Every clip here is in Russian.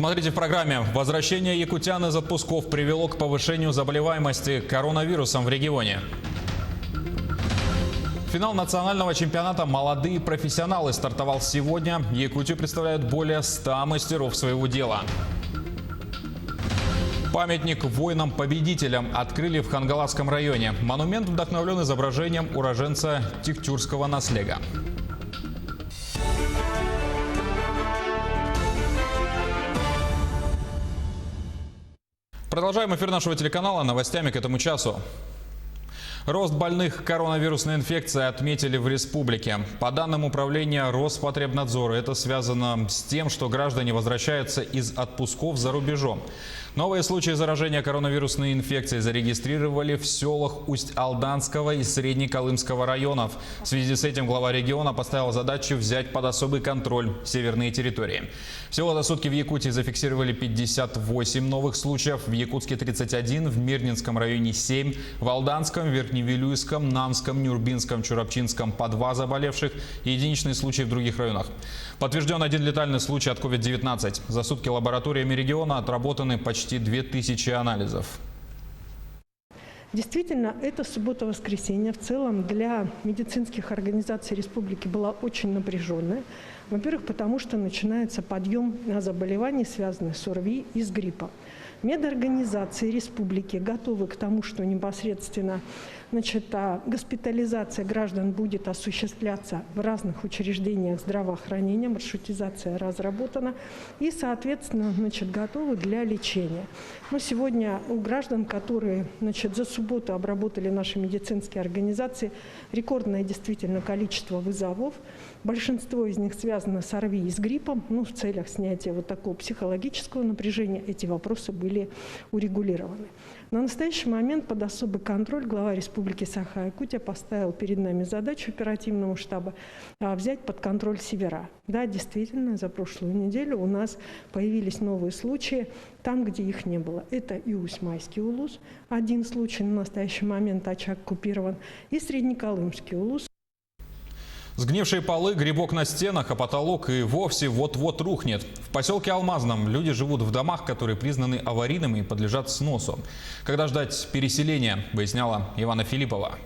Смотрите в программе. Возвращение якутян из отпусков привело к повышению заболеваемости коронавирусом в регионе. Финал национального чемпионата «Молодые профессионалы» стартовал сегодня. Якутию представляют более 100 мастеров своего дела. Памятник воинам-победителям открыли в Хангаласском районе. Монумент вдохновлен изображением уроженца Тихтюрского наслега. Продолжаем эфир нашего телеканала новостями к этому часу. Рост больных коронавирусной инфекцией отметили в республике. По данным управления Роспотребнадзора, это связано с тем, что граждане возвращаются из отпусков за рубежом. Новые случаи заражения коронавирусной инфекцией зарегистрировали в селах Усть-Алданского и Среднеколымского районов. В связи с этим глава региона поставил задачу взять под особый контроль северные территории. Всего за сутки в Якутии зафиксировали 58 новых случаев, в Якутске 31, в Мирнинском районе 7, в Алданском, Верхневилюйском, Намском, Нюрбинском, Чурапчинском по 2 заболевших и единичные случаи в других районах. Подтвержден 1 летальный случай от COVID-19. За сутки лабораториями региона отработаны почти 2000 анализов. Действительно, эта суббота-воскресенье в целом для медицинских организаций республики была очень напряженная. Во-первых, потому что начинается подъем заболеваний, связанных с ОРВИ и с гриппом. Медорганизации республики готовы к тому, что непосредственно госпитализация граждан будет осуществляться в разных учреждениях здравоохранения, маршрутизация разработана и, соответственно, готовы для лечения. Но сегодня у граждан, которые за субботу обработали наши медицинские организации, рекордное действительно количество вызовов. Большинство из них связано с ОРВИ и с гриппом. В целях снятия такого психологического напряжения эти вопросы были урегулированы. На настоящий момент под особый контроль глава Республики Саха-Якутия поставил перед нами задачу оперативного штаба взять под контроль севера. Да, действительно, за прошлую неделю у нас появились новые случаи там, где их не было. Это и Усть-Майский улус, 1 случай, на настоящий момент очаг купирован, и Среднеколымский улус. Сгнившие полы, грибок на стенах, а потолок и вовсе вот-вот рухнет. В поселке Алмазном люди живут в домах, которые признаны аварийными и подлежат сносу. Когда ждать переселения, выясняла Ивана Филиппова.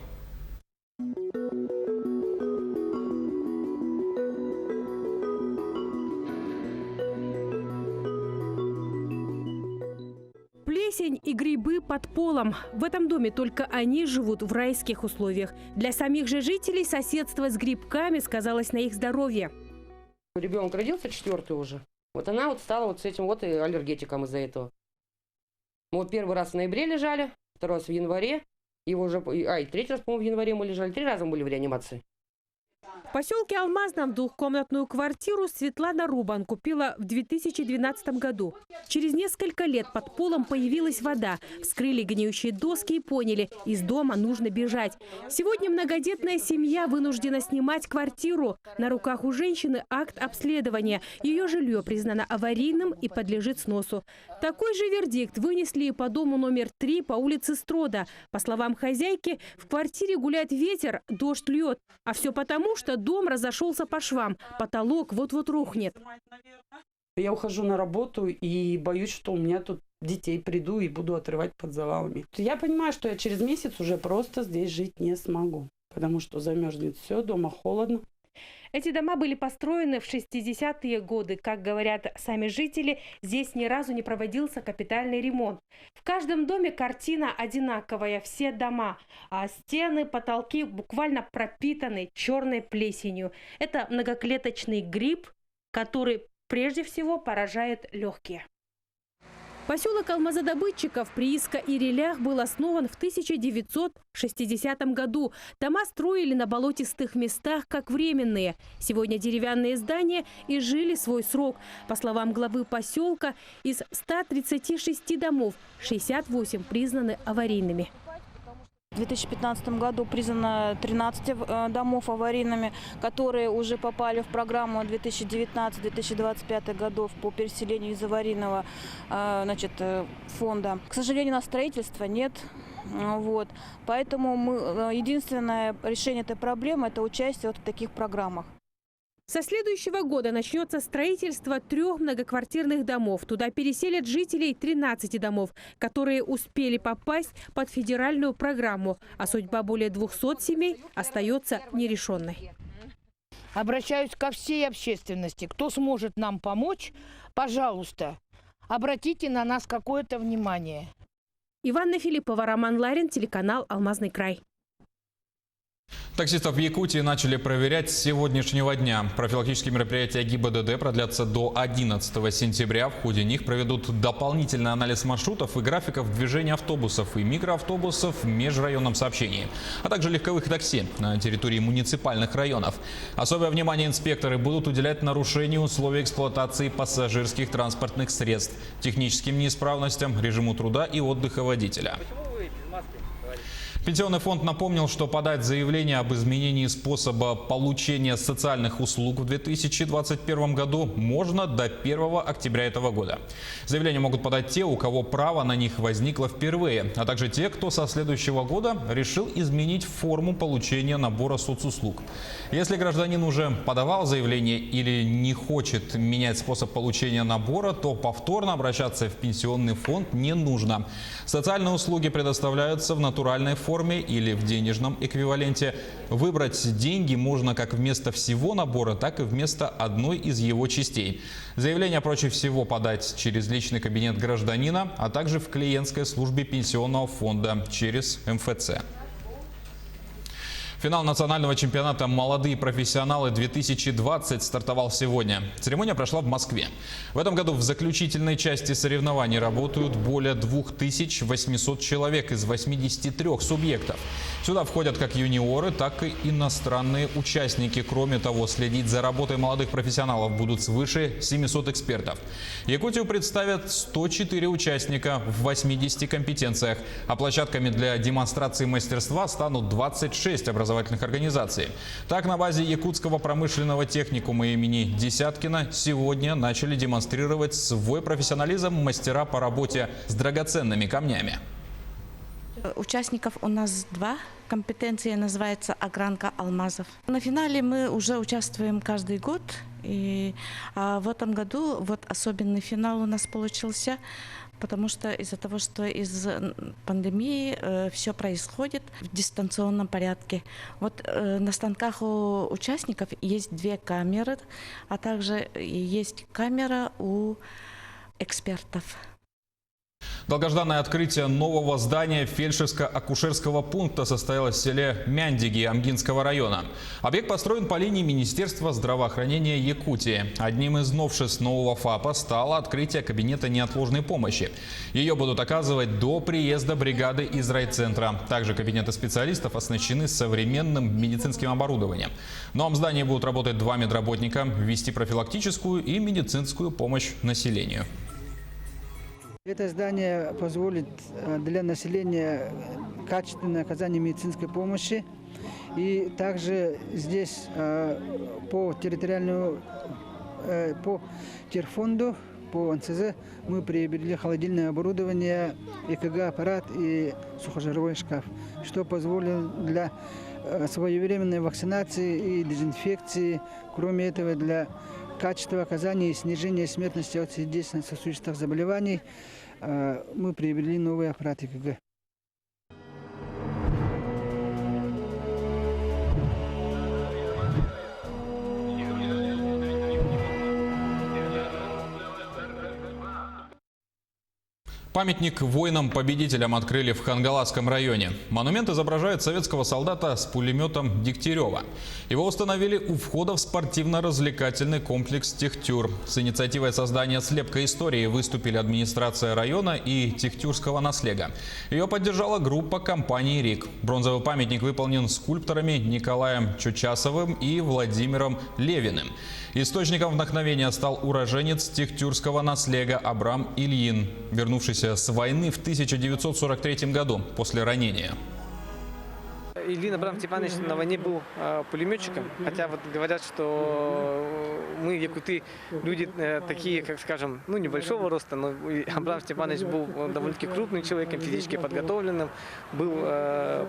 Плесень и грибы под полом. В этом доме только они живут в райских условиях. Для самих же жителей соседство с грибками сказалось на их здоровье. Ребенок родился 4-й уже. Она стала с этим и аллергетиком из-за этого. Мы 1-й раз в ноябре лежали, 2-й раз в январе. И 3-й раз, по-моему, в январе мы лежали. 3 раза мы были в реанимации. В поселке Алмазном 2-комнатную квартиру Светлана Рубан купила в 2012 году. Через несколько лет под полом появилась вода. Вскрыли гниющие доски и поняли – из дома нужно бежать. Сегодня многодетная семья вынуждена снимать квартиру. На руках у женщины акт обследования. Ее жилье признано аварийным и подлежит сносу. Такой же вердикт вынесли и по дому номер 3 по улице Строда. По словам хозяйки, в квартире гуляет ветер, дождь льет. А все потому, что дом разошелся по швам. Потолок вот-вот рухнет. Я ухожу на работу и боюсь, что у меня тут детей приду и буду отрывать под завалами. Я понимаю, что я через месяц уже просто здесь жить не смогу. Потому что замерзнет все, дома холодно. Эти дома были построены в 60-е годы. Как говорят сами жители, здесь ни разу не проводился капитальный ремонт. В каждом доме картина одинаковая, все дома. А стены, потолки буквально пропитаны черной плесенью. Это многоклеточный гриб, который прежде всего поражает легкие. Поселок алмазодобытчиков при Иска-Ирилях был основан в 1960 году. Дома строили на болотистых местах, как временные. Сегодня деревянные здания и жили свой срок. По словам главы поселка, из 136 домов 68 признаны аварийными. В 2015 году признано 13 домов аварийными, которые уже попали в программу 2019-2025 годов по переселению из аварийного фонда. К сожалению, на строительство нет. Поэтому единственное решение этой проблемы – это участие в таких программах. Со следующего года начнется строительство 3 многоквартирных домов. Туда переселят жителей 13 домов, которые успели попасть под федеральную программу. А судьба более 200 семей остается нерешенной. Обращаюсь ко всей общественности. Кто сможет нам помочь, пожалуйста, обратите на нас какое-то внимание. Иванна Филиппова, Роман Ларин, телеканал «Алмазный край». Таксистов в Якутии начали проверять с сегодняшнего дня. Профилактические мероприятия ГИБДД продлятся до 11 сентября. В ходе них проведут дополнительный анализ маршрутов и графиков движения автобусов и микроавтобусов в межрайонном сообщении, а также легковых такси на территории муниципальных районов. Особое внимание инспекторы будут уделять нарушению условий эксплуатации пассажирских транспортных средств, техническим неисправностям, режиму труда и отдыха водителя. Пенсионный фонд напомнил, что подать заявление об изменении способа получения социальных услуг в 2021 году можно до 1 октября этого года. Заявление могут подать те, у кого право на них возникло впервые, а также те, кто со следующего года решил изменить форму получения набора соцуслуг. Если гражданин уже подавал заявление или не хочет менять способ получения набора, то повторно обращаться в пенсионный фонд не нужно. Социальные услуги предоставляются в натуральной форме или в денежном эквиваленте. Выбрать деньги можно как вместо всего набора, так и вместо одной из его частей. Заявление проще всего подать через личный кабинет гражданина, а также в клиентской службе пенсионного фонда через МФЦ. Финал национального чемпионата «Молодые профессионалы-2020» стартовал сегодня. Церемония прошла в Москве. В этом году в заключительной части соревнований работают более 2800 человек из 83 субъектов. Сюда входят как юниоры, так и иностранные участники. Кроме того, следить за работой молодых профессионалов будут свыше 700 экспертов. Якутию представят 104 участника в 80 компетенциях, а площадками для демонстрации мастерства станут 26 образовательных организаций. Так, на базе Якутского промышленного техникума имени Десяткина сегодня начали демонстрировать свой профессионализм мастера по работе с драгоценными камнями. Участников у нас 2. Компетенция называется «Огранка алмазов». На финале мы уже участвуем каждый год. И в этом году вот особенный финал у нас получился, потому что из-за того, что из пандемии все происходит в дистанционном порядке. Вот на станках у участников есть 2 камеры, а также есть камера у экспертов. Долгожданное открытие нового здания фельдшерско-акушерского пункта состоялось в селе Мяндиги Амгинского района. Объект построен по линии Министерства здравоохранения Якутии. Одним из новшеств нового ФАПа стало открытие кабинета неотложной помощи. Ее будут оказывать до приезда бригады из райцентра. Также кабинеты специалистов оснащены современным медицинским оборудованием. В новом здании будут работать 2 медработника, вести профилактическую и медицинскую помощь населению. Это здание позволит для населения качественное оказание медицинской помощи. И также здесь по территориальному, по терфонду, по НЦЗ мы приобрели холодильное оборудование, ЭКГ-аппарат и сухожировой шкаф, что позволило для своевременной вакцинации и дезинфекции. Кроме этого, для качества оказания и снижения смертности от сердечно-сосудистых заболеваний мы приобрели новый аппарат ЭКГ. Памятник воинам-победителям открыли в Хангаласском районе. Монумент изображает советского солдата с пулеметом Дегтярева. Его установили у входа в спортивно-развлекательный комплекс «Техтюр». С инициативой создания слепка истории выступили администрация района и Техтюрского наслега. Ее поддержала группа компании «РИК». Бронзовый памятник выполнен скульпторами Николаем Чучасовым и Владимиром Левиным. Источником вдохновения стал уроженец Техтюрского наслега Абрам Ильин, вернувшийся с войны в 1943 году после ранения. Ильин Абрам Степанович на войне был пулеметчиком, хотя вот говорят, что мы, якуты, люди такие, как скажем, ну небольшого роста, но Абрам Степанович был довольно-таки крупным человеком, физически подготовленным, был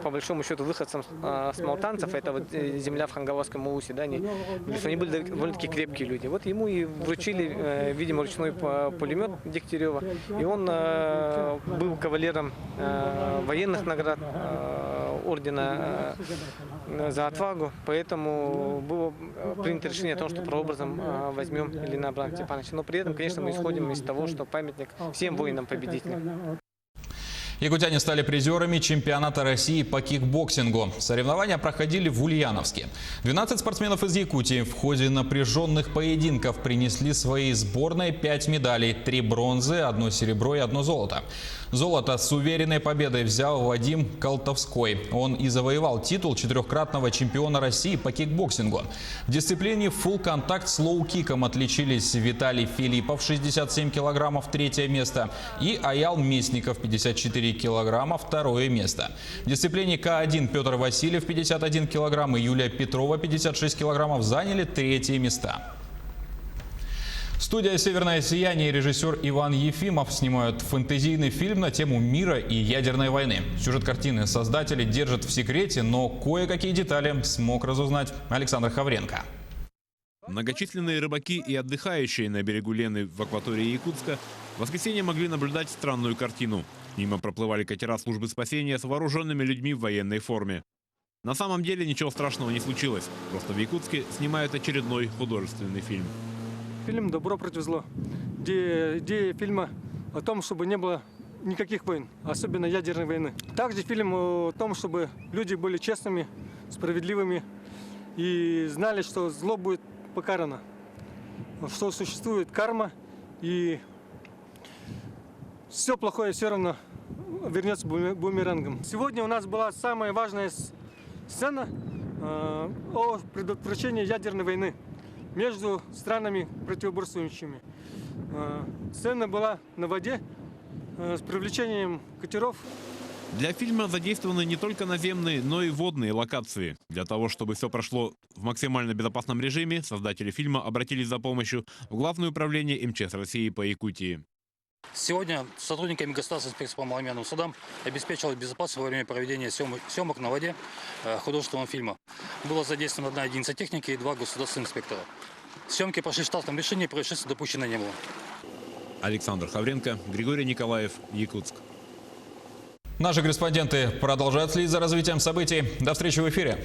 по большому счету выходцем с Малтанцев, это вот земля в Хангаловском улусе, да, они были довольно-таки крепкие люди. Вот ему и вручили, видимо, ручной пулемет Дегтярева, и он был кавалером военных наград ордена за отвагу, поэтому было принято решение о том, что прообразом возьмем Ильина Абрама Степановича. Но при этом, конечно, мы исходим из того, что памятник всем воинам-победителям. Якутяне стали призерами чемпионата России по кикбоксингу. Соревнования проходили в Ульяновске. 12 спортсменов из Якутии в ходе напряженных поединков принесли своей сборной 5 медалей, 3 бронзы, 1 серебро и 1 золото. Золото с уверенной победой взял Вадим Колтовской. Он и завоевал титул 4-кратного чемпиона России по кикбоксингу. В дисциплине фулл-контакт с лоу-киком отличились Виталий Филиппов, 67 килограммов, 3 место, и Аял Местников, 54 килограмма, 2 место. В дисциплине К1 Петр Васильев, 51 килограмм, и Юлия Петрова, 56 килограммов, заняли 3 места. Студия «Северное сияние» и режиссер Иван Ефимов снимают фэнтезийный фильм на тему мира и ядерной войны. Сюжет картины создатели держат в секрете, но кое-какие детали смог разузнать Александр Хавренко. Многочисленные рыбаки и отдыхающие на берегу Лены в акватории Якутска в воскресенье могли наблюдать странную картину. Мимо проплывали катера службы спасения с вооруженными людьми в военной форме. На самом деле ничего страшного не случилось. Просто в Якутске снимают очередной художественный фильм. Фильм «Добро против зла», где идея фильма о том, чтобы не было никаких войн, особенно ядерной войны. Также фильм о том, чтобы люди были честными, справедливыми и знали, что зло будет покарано, что существует карма и все плохое все равно вернется бумерангом. Сегодня у нас была самая важная сцена о предотвращении ядерной войны между странами противоборствующими. Сцена была на воде с привлечением катеров. Для фильма задействованы не только наземные, но и водные локации. Для того, чтобы все прошло в максимально безопасном режиме, создатели фильма обратились за помощью в Главное управление МЧС России по Якутии. Сегодня сотрудниками государственной инспекции по маломерным судам обеспечилась безопасность во время проведения съемок на воде художественного фильма. Было задействовано 1 единица техники и 2 государственных инспектора. Съемки прошли в штатном режиме, происшествий допущено не было. Александр Хавренко, Григорий Николаев, Якутск. Наши корреспонденты продолжают следить за развитием событий. До встречи в эфире.